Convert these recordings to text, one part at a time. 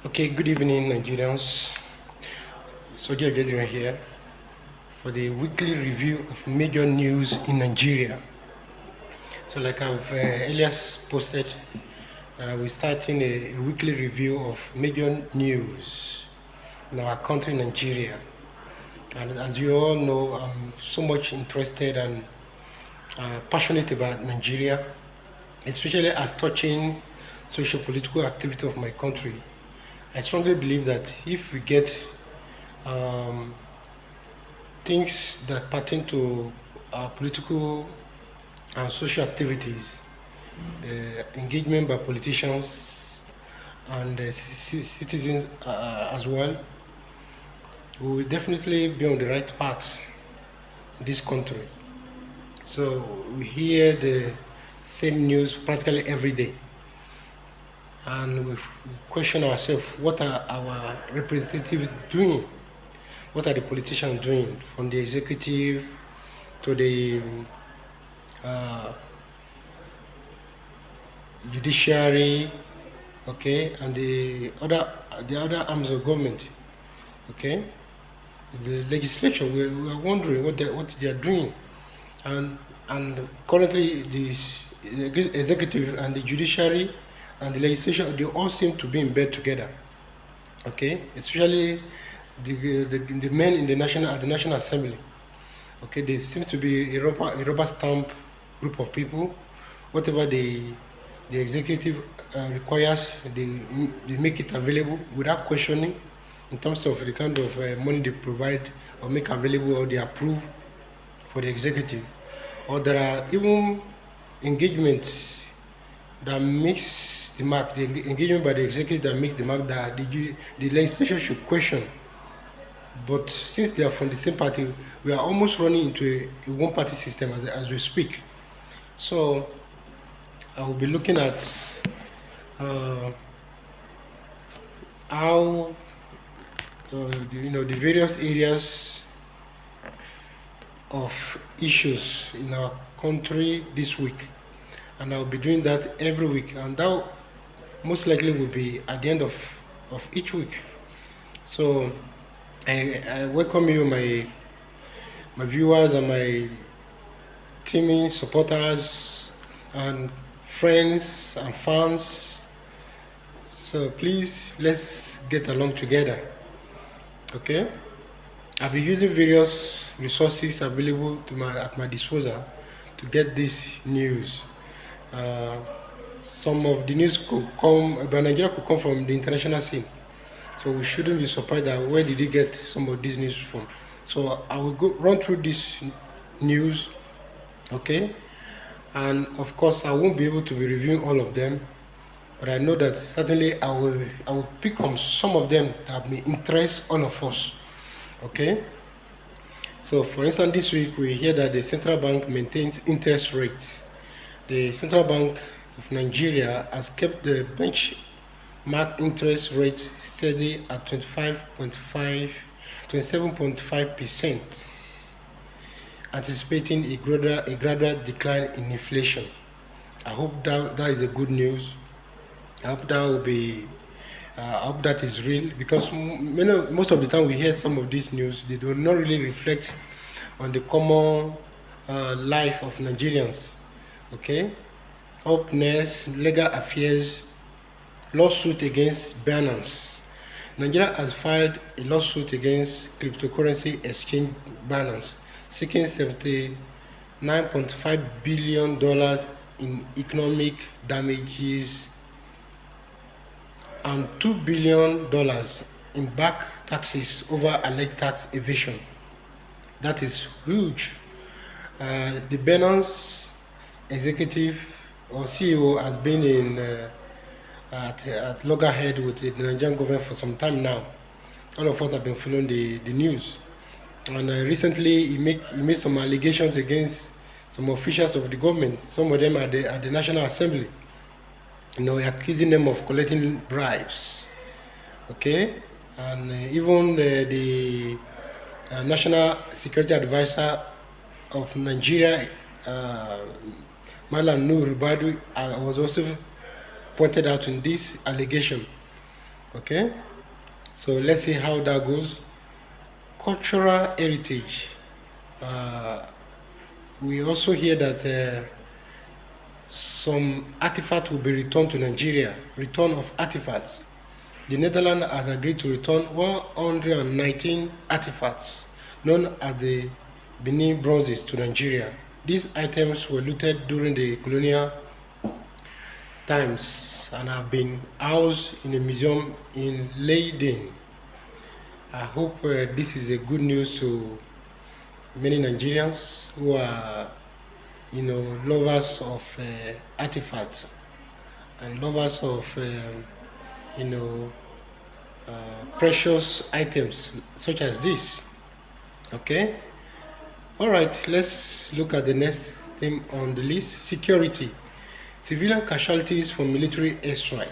Okay, good evening, Nigerians. Soji again here for the weekly review of major news in Nigeria. So, like I've earlier posted, we're starting a weekly review of major news in our country, Nigeria. And as you all know, I'm so much interested and passionate about Nigeria, especially as touching socio-political activity of my country. I strongly believe that if we get things that pertain to our political and social activities, the engagement by politicians and citizens as well, we will definitely be on the right path in this country. So we hear the same news practically every day, and we question ourselves: what are our representatives doing? What are the politicians doing, from the executive to the judiciary, okay, and the other arms of government, okay, the legislature. We are wondering what they are doing, and currently the executive and the judiciary and the legislation, they all seem to be in bed together, okay, especially the men in the National Assembly. Okay, they seem to be a rubber stamp group of people. Whatever the executive requires, they make it available without questioning, in terms of the kind of money they provide or make available or they approve for the executive. Or there are even engagements that makes the mark, the engagement by the executive that makes the mark that the legislation should question. But since they are from the same party, we are almost running into a one party system as we speak. So I will be looking at how the various areas of issues in our country this week, and I'll be doing that every week, and that most likely will be at the end of each week. So I welcome you, my viewers and my teaming supporters and friends and fans. So please, let's get along together. Okay, I'll be using various resources available at my disposal to get this news. Uh, some of the news could come about Nigeria, could come from the international scene. So we shouldn't be surprised that where did he get some of these news from. So I will run through this news, okay? And of course, I won't be able to be reviewing all of them, but I know that certainly I will pick on some of them that may interest all of us, okay? So for instance, this week we hear that the central bank maintains interest rates. The Central Bank of Nigeria has kept the benchmark interest rate steady at 27.5%, anticipating a gradual decline in inflation. I hope that is a good news. I hope that will be. I hope that is real, because most of the time we hear some of these news, they do not really reflect on the common life of Nigerians. Okay, up next, legal affairs, lawsuit against Binance. Nigeria has filed a lawsuit against cryptocurrency exchange Binance, seeking $79.5 billion in economic damages and $2 billion in back taxes over alleged tax evasion. That is huge. The Binance executive or CEO has been at loggerhead with the Nigerian government for some time now. All of us have been following the news, and recently he made some allegations against some officials of the government. Some of them at the National Assembly, accusing them of collecting bribes. Okay, and even the National Security Advisor of Nigeria, Malam Nur Ribadu, was also pointed out in this allegation. Okay, so let's see how that goes. Cultural heritage. Uh, we also hear that some artifacts will be returned to Nigeria. Return of artifacts. The Netherlands has agreed to return 119 artifacts known as the Benin bronzes to Nigeria. These items were looted during the colonial times and have been housed in a museum in Leiden. I hope this is a good news to many Nigerians who are, lovers of artifacts and lovers of, you know, precious items such as this. Okay. All right. Let's look at the next thing on the list: security. Civilian casualties from military airstrike.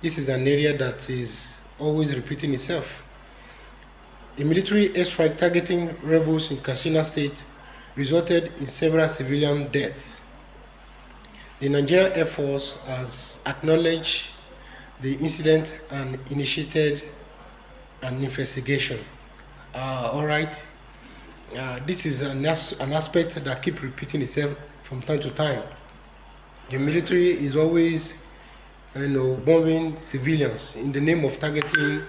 This is an area that is always repeating itself. A military airstrike targeting rebels in Katsina State resulted in several civilian deaths. The Nigerian Air Force has acknowledged the incident and initiated an investigation. All right, this is an aspect that keep repeating itself from time to time. The military is always, bombing civilians in the name of targeting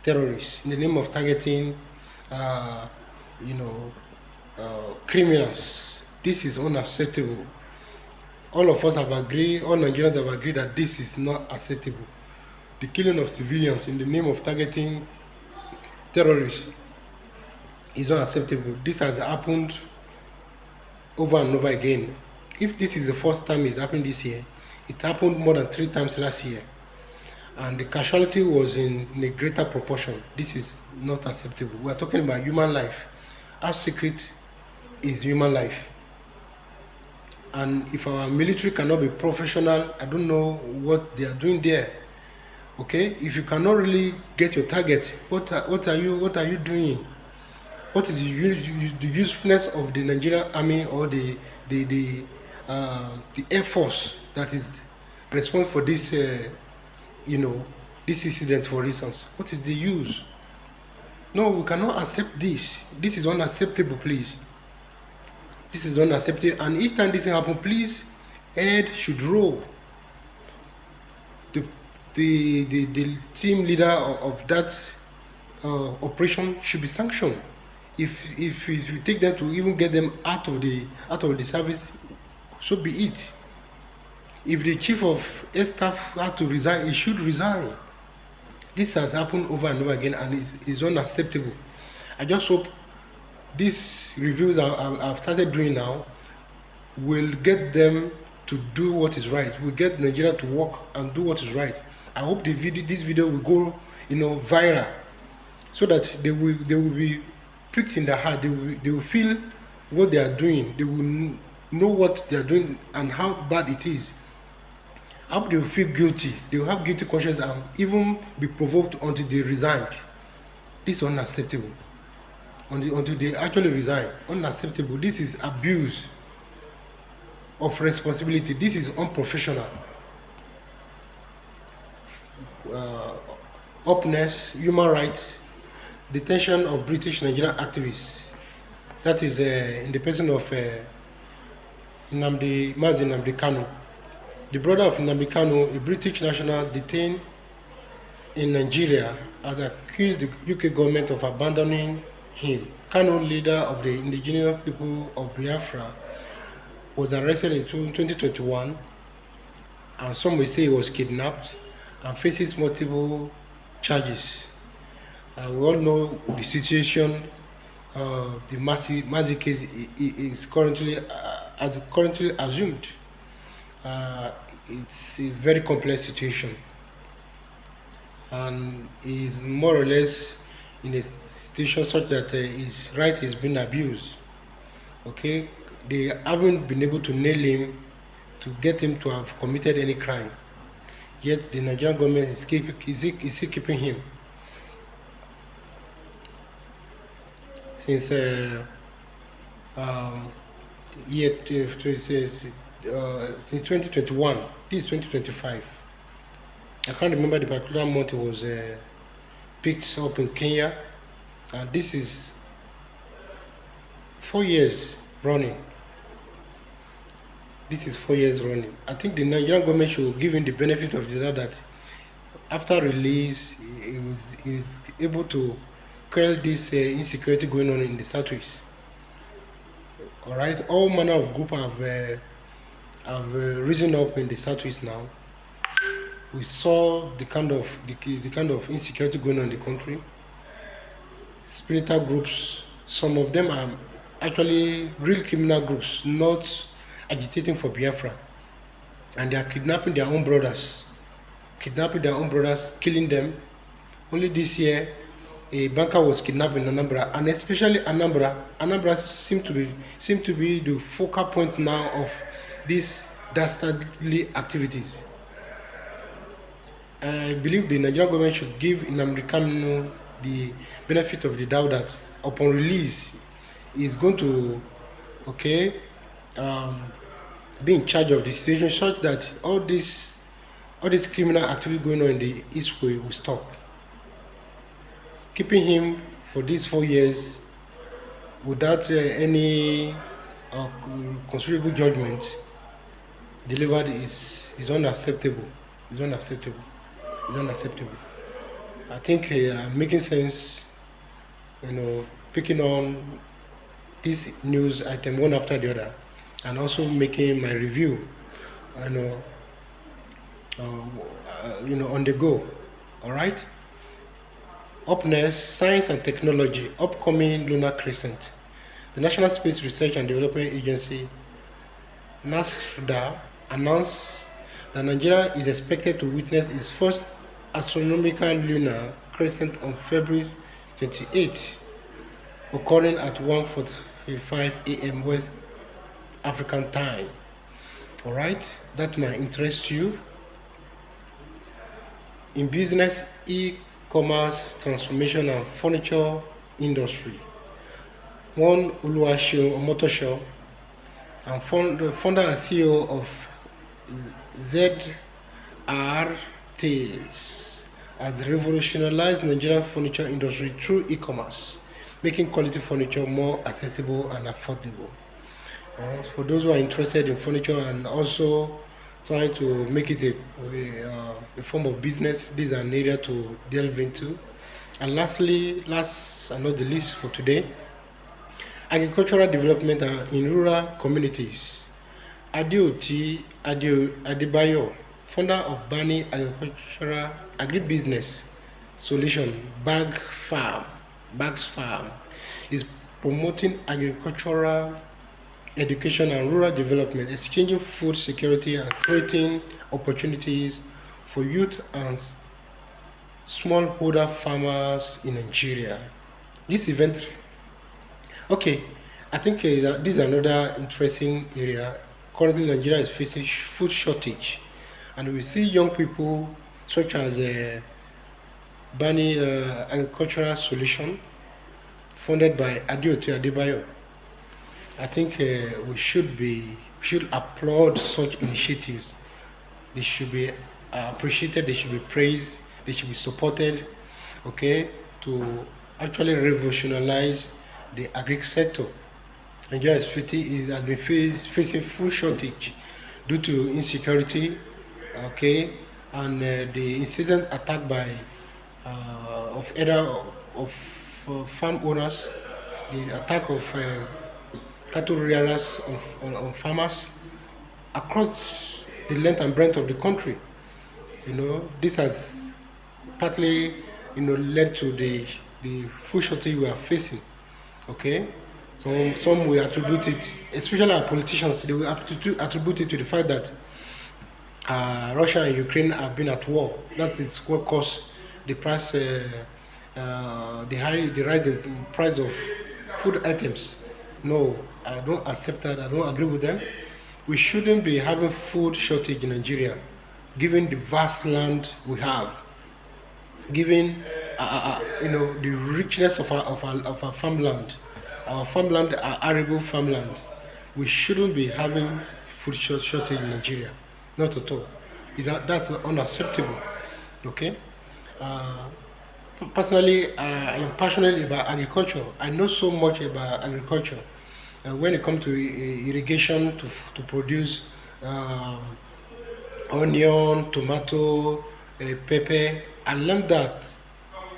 terrorists, in the name of targeting, uh, you know, criminals. This is unacceptable. All of us have agreed, all Nigerians have agreed that this is not acceptable. The killing of civilians in the name of targeting terrorists is not acceptable. This has happened over and over again. If this is the first time it's happened this year, it happened more than 3 times last year. And the casualty was in a greater proportion. This is not acceptable. We are talking about human life. How secret is human life? And if our military cannot be professional, I don't know what they are doing there. Okay, if you cannot really get your target, what are you doing? What is the usefulness of the Nigerian army or the air force that is responsible for this this incident, for instance? What is the use? No, we cannot accept this. This is unacceptable, please. This is unacceptable. And each time this thing happen, please, head should roll. The team leader of that operation should be sanctioned. If you take them to even get them out of the service, so be it. If the chief of air staff has to resign, he should resign. This has happened over and over again, and is unacceptable. I just hope these reviews I've started doing now will get them to do what is right. Will get Nigeria to work and do what is right. I hope this video will go, viral, so that they will be pricked in the heart. They will feel what they are doing. They will know what they are doing and how bad it is. I hope they will feel guilty. They will have guilty conscience and even be provoked until they resigned. This is unacceptable. Until they actually resign. Unacceptable. This is abuse of responsibility. This is unprofessional. Openness, human rights, detention of British Nigerian activists. That is in the person of Mazi Nnamdi Kanu. The brother of Nnamdi Kanu, a British national detained in Nigeria, has accused the UK government of abandoning him. Kanu, leader of the indigenous people of Biafra, was arrested in 2021, and some will say he was kidnapped and faces multiple charges. We all know the situation. The Mazi case is currently assumed. It's a very complex situation, and is more or less in a situation such that his right is being abused. Okay, they haven't been able to nail him to get him to have committed any crime. Yet the Nigerian government is still keeping him since since 2021. This is 2025. I can't remember the particular month it was picked up in Kenya, and this is 4 years running. This is 4 years running. I think the Nigerian government should give him the benefit of the doubt that after release, he was able to quell this insecurity going on in the southwest. All right, all manner of group have risen up in the southwest now. We saw the kind of insecurity going on in the country. Splinter groups, some of them are actually real criminal groups, not agitating for Biafra, and they are kidnapping their own brothers, killing them. Only this year, a banker was kidnapped in Anambra, and especially Anambra seem to be the focal point now of these dastardly activities. I believe the Nigerian government should give Nnamdi Kanu the benefit of the doubt that upon release, he is going to, okay, um, be in charge of the situation such that all this criminal activity going on in the East will stop. Keeping him for these 4 years without any uh, considerable judgment delivered is unacceptable. Is unacceptable. Is unacceptable. I think making sense, picking on this news item one after the other, and also making my review, you know, on the go. All right. Up next, science and technology, upcoming lunar crescent. The National Space Research and Development Agency (NASDA) announced that Nigeria is expected to witness its first astronomical lunar crescent on February 28, occurring at 1:45 a.m. West African time. All right, that might interest you. In business, e-commerce transformation and furniture industry. One Oluwaseun Omotosho, and founder and CEO of ZR Tales, has revolutionized Nigerian furniture industry through e-commerce, making quality furniture more accessible and affordable. For those who are interested in furniture and also trying to make it a form of business, this is an area to delve into. And lastly, last and not the least for today, agricultural development in rural communities. Adebayo, founder of Bani Agricultural Agribusiness Solution Bags Farm, is promoting agricultural education and rural development, exchanging food security and creating opportunities for youth and smallholder farmers in Nigeria. This event, okay, I think that this is another interesting area. Currently, Nigeria is facing food shortage, and we see young people such as Bani Agricultural Solution, funded by Adebayo. I think we should applaud such initiatives. They should be appreciated. They should be praised. They should be supported. Okay, to actually revolutionize the agri sector. Nigeria has been facing food shortage due to insecurity. Okay, and the incessant attack by farm owners, the attack of cattle rearers on farmers across the length and breadth of the country. This has partly, led to the food shortage we are facing. Okay, some will attribute it, especially our politicians, they will attribute it to the fact that Russia and Ukraine have been at war. That is what caused the price, the rise in price of food items. No, I don't accept that. I don't agree with them. We shouldn't be having food shortage in Nigeria, given the vast land we have, given the richness of our farmland. Our farmland are arable farmland. We shouldn't be having food shortage in Nigeria. Not at all. That's unacceptable. Okay. Uh, Personally, I am passionate about agriculture. I know so much about agriculture. When it comes to irrigation to produce um, onion, tomato, pepper, I learned that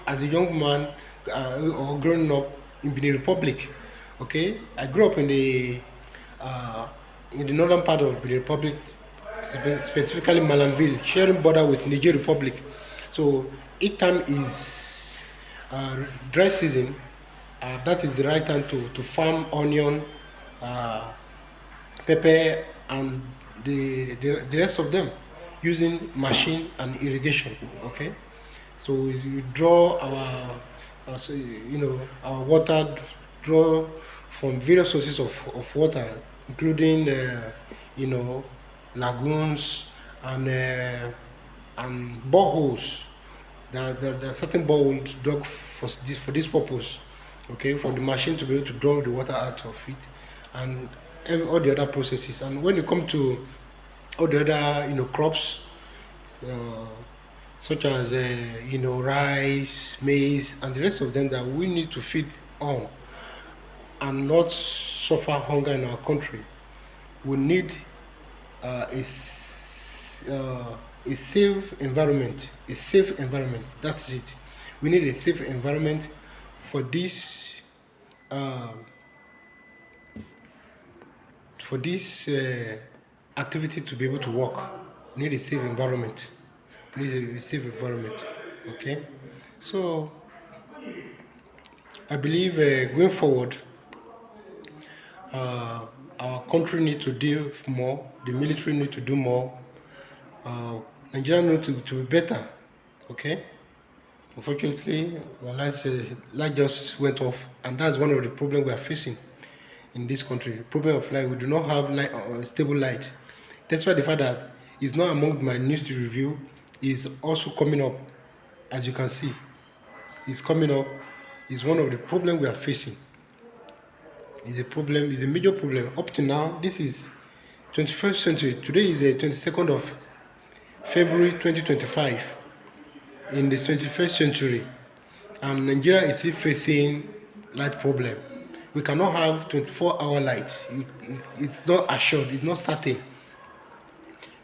as a young man or growing up in Benin Republic. Okay, I grew up uh, in the northern part of Benin Republic, specifically Malanville, sharing border with Niger Republic. So each time is dry season, that is the right time to farm onion, uh, pepper, and the rest of them using machine and irrigation. Okay, so we draw our water, draw from various sources of water, including you know lagoons and boreholes. There are certain boreholes dug for this purpose, okay, for the machine to be able to draw the water out of it, and all the other processes. And when you come to all the other crops, uh, such as rice, maize, and the rest of them that we need to feed on and not suffer hunger in our country, we need uh, a, s- uh, a safe environment. A safe environment. That's it. We need a safe environment for this uh, activity to be able to work. We need a safe environment. We need a safe environment. Okay. So I believe going forward, our country needs to do more. The military need to do more. Nigeria need to be better. Okay. Unfortunately, my light just went off, and that's one of the problems we are facing in this country. Problem of light, we do not have light, stable light. Despite the fact that it's not among my news to review, is also coming up, as you can see. It's coming up. Is one of the problems we are facing. Is a problem. Is a major problem. Up to now, this is 21st century. Today is the 22nd of February 2025. In this 21st century, and Nigeria is still facing light problem. We cannot have 24-hour lights. It's not assured. It's not certain.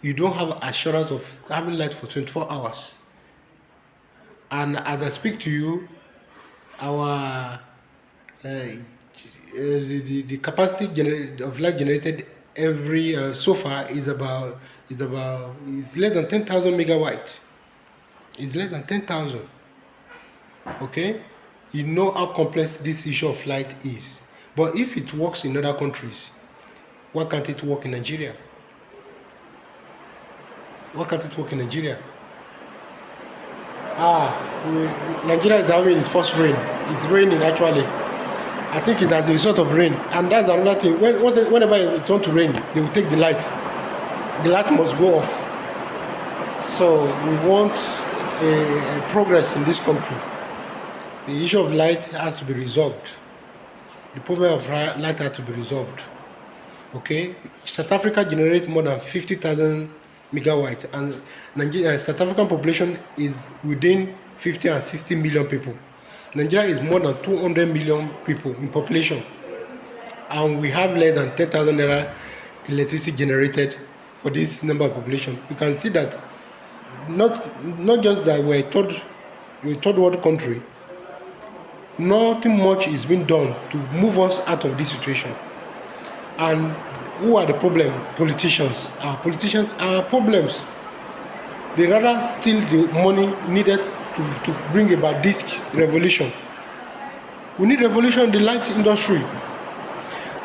You don't have assurance of having light for 24 hours. And as I speak to you, our the capacity of light generated every so far is less than 10,000 megawatt. It's less than 10,000. Okay, you know how complex this issue of light is. But if it works in other countries, why can't it work in Nigeria? Why can't it work in Nigeria? Nigeria is having its first rain. It's raining actually. I think it's as a result of rain, and that's another thing. Whenever it turns to rain, they will take the light. The light must go off. So we want a progress in this country. The issue of light has to be resolved. The problem of light has to be resolved. Okay, South Africa generates more than 50,000 megawatt, and Nigeria, South African population is within 50 and 60 million people. Nigeria is more than 200 million people in population, and we have less than 10,000 naira electricity generated for this number of population. You can see that not just that we're a third world country. Nothing much is being done to move us out of this situation. And who are the problem? Politicians. Our politicians are problems. They rather steal the money needed to bring about this revolution. We need revolution in the light industry.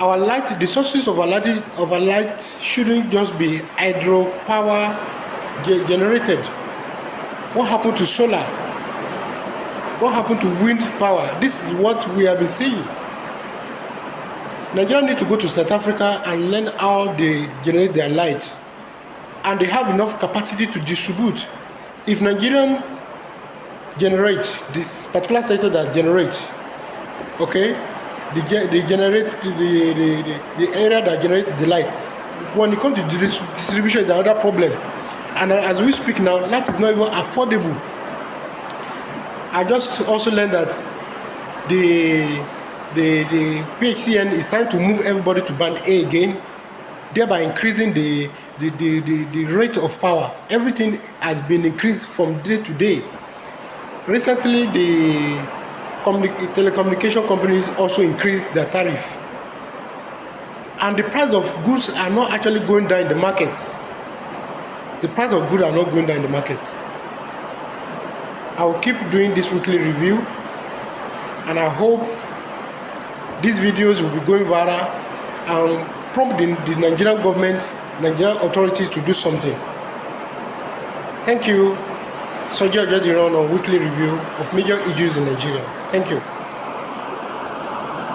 Our light, the sources of our light shouldn't just be hydropower generated. What happened to solar? What happened to wind power? This is what we have been saying. Nigeria need to go to South Africa and learn how they generate their lights, and they have enough capacity to distribute. If Nigerian generates this particular sector that generates, okay, they generate the area that generates the light. When it comes to distribution, is another problem. And as we speak now, that is not even affordable. I just also learned that the PHCN is trying to move everybody to band A again, thereby increasing the rate of power. Everything has been increased from day to day. Recently, the telecommunication companies also increased their tariff, and the price of goods are not actually going down in the market. The price of goods are not going down in the market. I will keep doing this weekly review, and I hope these videos will be going viral and prompt the Nigerian government, Nigerian authorities to do something. Thank you. Soji on weekly review of major issues in Nigeria. Thank you.